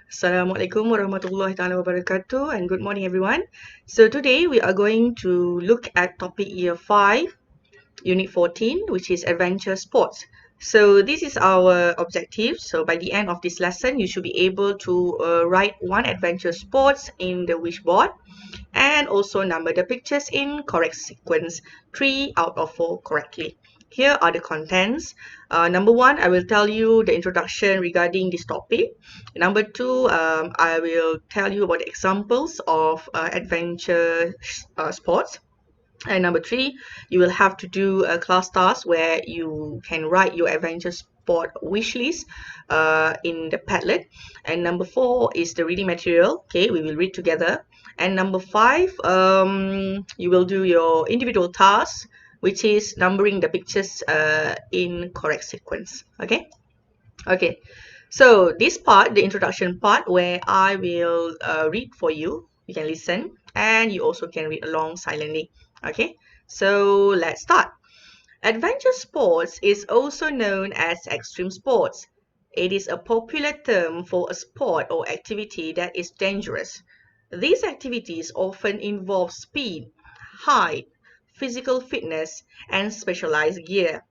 Assalamualaikum warahmatullahi taala wabarakatuh and good morning everyone. So today we are going to look at topic year 5, unit 14, which is adventure sports. So this is our objective. So by the end of this lesson, you should be able to write one adventure sports in the wishboard and also number the pictures in correct sequence, 3 out of 4 correctly. Here are the contents. Number 1, I will tell you the introduction regarding this topic. Number 2, I will tell you about the examples of adventure sports. And number 3, you will have to do a class task where you can write your adventure sport wish list in the Padlet. And number 4 is the reading material. Okay, we will read together. And number 5, you will do your individual task, which is numbering the pictures in correct sequence. Okay. So this part, the introduction part, where I will read for you. You can listen and you also can read along silently. Okay, so let's start. Adventure sports is also known as extreme sports. It is a popular term for a sport or activity that is dangerous. These activities often involve speed, height, physical fitness, and specialized gear.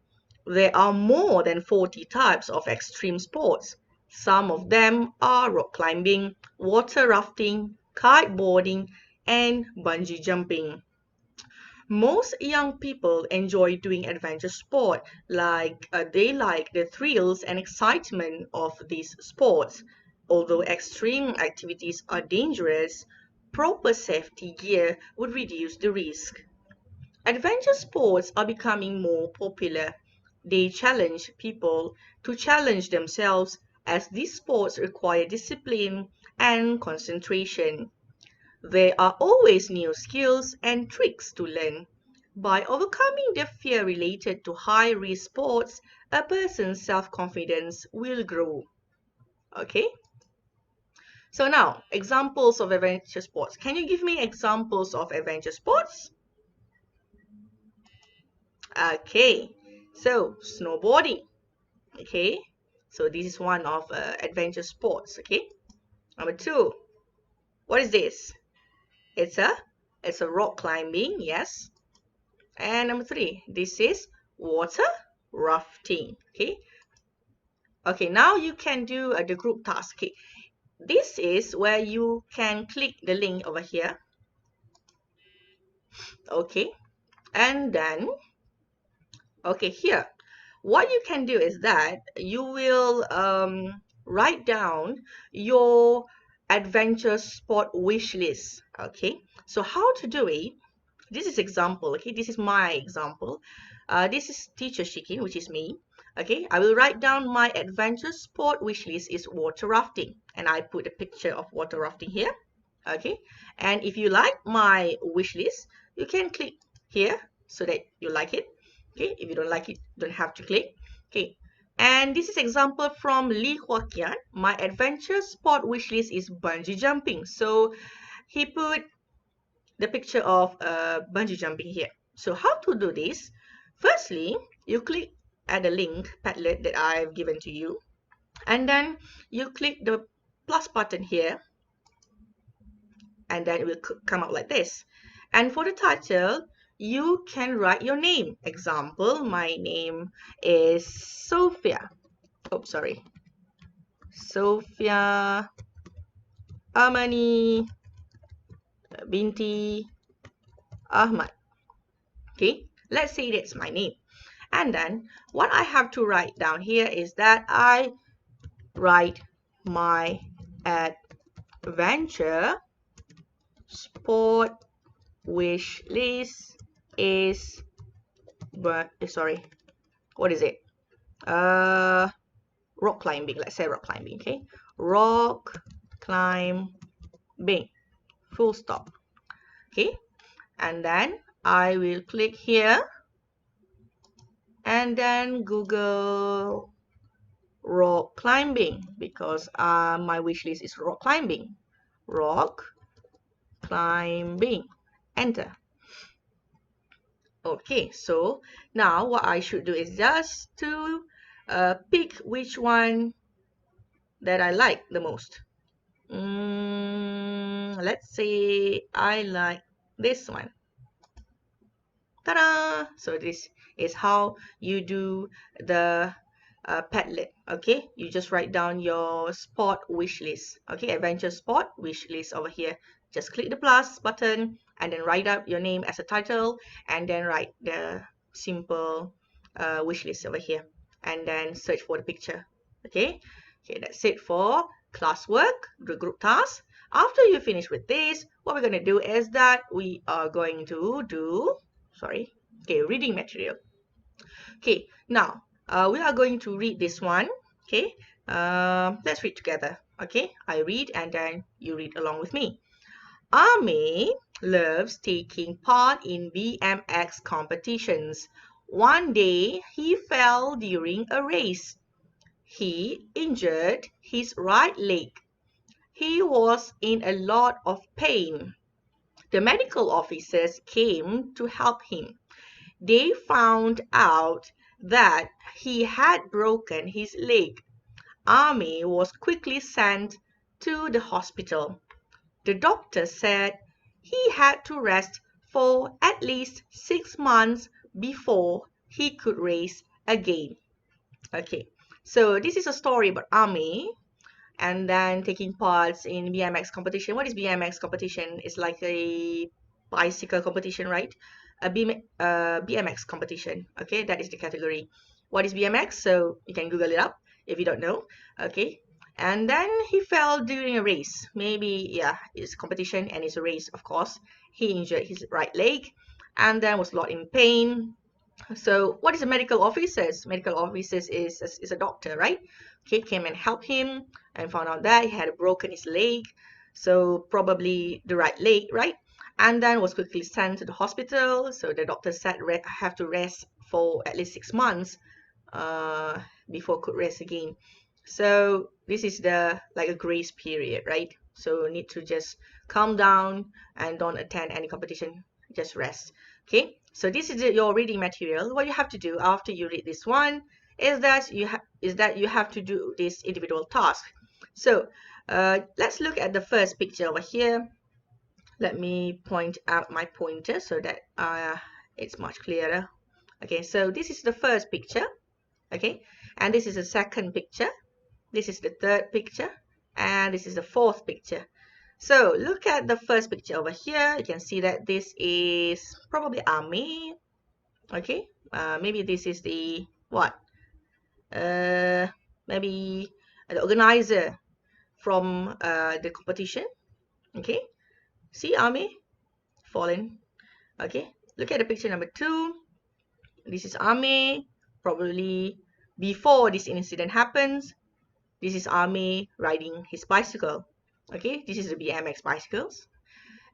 There are more than 40 types of extreme sports. Some of them are rock climbing, water rafting, kiteboarding, and bungee jumping. Most young people enjoy doing adventure sport, they like the thrills and excitement of these sports. Although extreme activities are dangerous, proper safety gear would reduce the risk. Adventure sports are becoming more popular. They challenge people to challenge themselves as these sports require discipline and concentration. There are always new skills and tricks to learn. By overcoming the fear related to high-risk sports, a person's self-confidence will grow. Okay? So now, examples of adventure sports. Can you give me examples of adventure sports? Okay. So, snowboarding. Okay? So this is one of adventure sports. Okay? Number 2. What is this? It's a rock climbing, yes. And number 3, this is water rafting. Okay, now you can do the group task. Okay, this is where you can click the link over here. Okay, and then here, what you can do is that you will write down your adventure sport wish list. Okay, so how to do it? This is example. Okay, this is my example. This is teacher Shikin, which is me. Okay, I will write down my adventure sport wish list is water rafting, and I put a picture of water rafting here. Okay, and if you like my wish list, you can click here so that you like it. Okay, if you don't like it, you don't have to click. Okay, and this is example from Li Huaqian. My adventure sport wish list is bungee jumping. So he put the picture of bungee jumping here. So how to do this? Firstly, you click at the link Padlet that I've given to you, and then you click the plus button here, and then it will come out like this. And for the title, you can write your name. Example, my name is Sophia. Oh, sorry. Sophia Amani Binti Ahmad. Okay, let's say that's my name. And then what I have to write down here is that I write my adventure sport wish list is, sorry, what is it? Rock climbing. Let's say rock climbing. Okay, rock climbing. Full stop. Okay, and then I will click here and then Google rock climbing because my wish list is rock climbing. Rock climbing. Enter. Okay, so now what I should do is just to pick which one that I like the most. Let's say I like this one. Ta-da! So this is how you do the Padlet. Okay, you just write down your sport wish list. Okay, adventure sport wish list over here. Just click the plus button and then write up your name as a title and then write the simple wish list over here and then search for the picture. Okay, okay, that's it for classwork, the group task. After you finish with this, what we're going to do is that we are going to do, okay, reading material. Okay, now we are going to read this one. Okay, let's read together. Okay, I read and then you read along with me. Ame loves taking part in BMX competitions. One day he fell during a race. He injured his right leg. He was in a lot of pain. The medical officers came to help him. They found out that he had broken his leg. Ame was quickly sent to the hospital. The doctor said he had to rest for at least 6 months before he could race again. Okay, so this is a story about Ame and then taking parts in BMX competition. What is BMX competition? It's like a bicycle competition, right? A BMX competition. Okay, that is the category. What is BMX? So you can Google it up if you don't know. Okay, and then he fell during a race. Maybe, yeah, it's competition and it's a race, of course. He injured his right leg and then was a lot in pain. So what is a medical officers? Medical officers is a doctor, right? Okay, came and helped him and found out that he had broken his leg. So probably the right leg, right? And then was quickly sent to the hospital. So the doctor said have to rest for at least 6 months uh, before could rest again. So this is the like a grace period, right? So need to just calm down and don't attend any competition. Just rest. Okay, so this is your reading material. What you have to do after you read this one is that you have to do this individual task. So let's look at the first picture over here. Let me point out my pointer so that it's much clearer. Okay, so this is the first picture. Okay, and this is the second picture. This is the third picture, and this is the fourth picture. So look at the first picture over here. You can see that this is probably Ame. Okay, maybe this is the what? Maybe the organizer from the competition. Okay, see Ame fallen. Okay, look at the picture number 2. This is Ame, probably before this incident happens. This is Ame riding his bicycle. Okay, this is the BMX bicycles.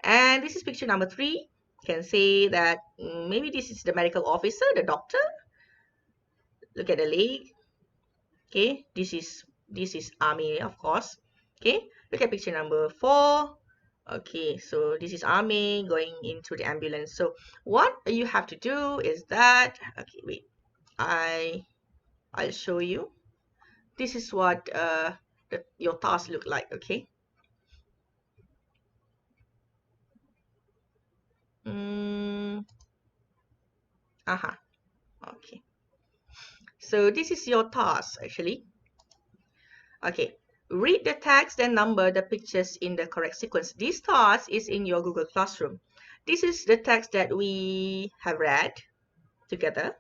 And this is picture number 3. You can say that maybe this is the medical officer, the doctor. Look at the leg. Okay, this is Ame, of course. Okay, look at picture number 4. Okay, so this is Ame going into the ambulance. So what you have to do is that, okay, wait, I'll show you. This is what your task look like. Okay. Okay. So this is your task actually. Okay. Read the text and number the pictures in the correct sequence. This task is in your Google Classroom. This is the text that we have read together.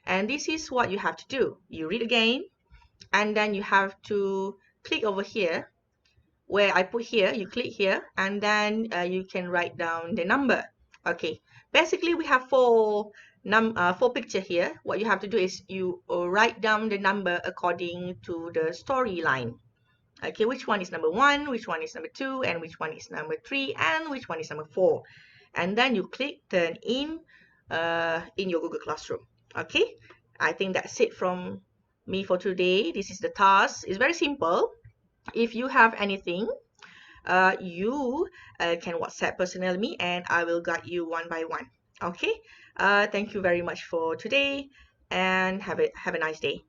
And this is what you have to do. You read again, and then you have to click over here where I put here. You click here, and then you can write down the number. Okay. Basically, we have four picture here. What you have to do is you write down the number according to the storyline. Okay, which one is number 1, which one is number 2, and which one is number 3, and which one is number 4. And then you click turn in your Google Classroom. Okay, I think that's it from me for today. This is the task. It's very simple. If you have anything, you can WhatsApp personally me and I will guide you one by one. Okay, thank you very much for today and have a nice day.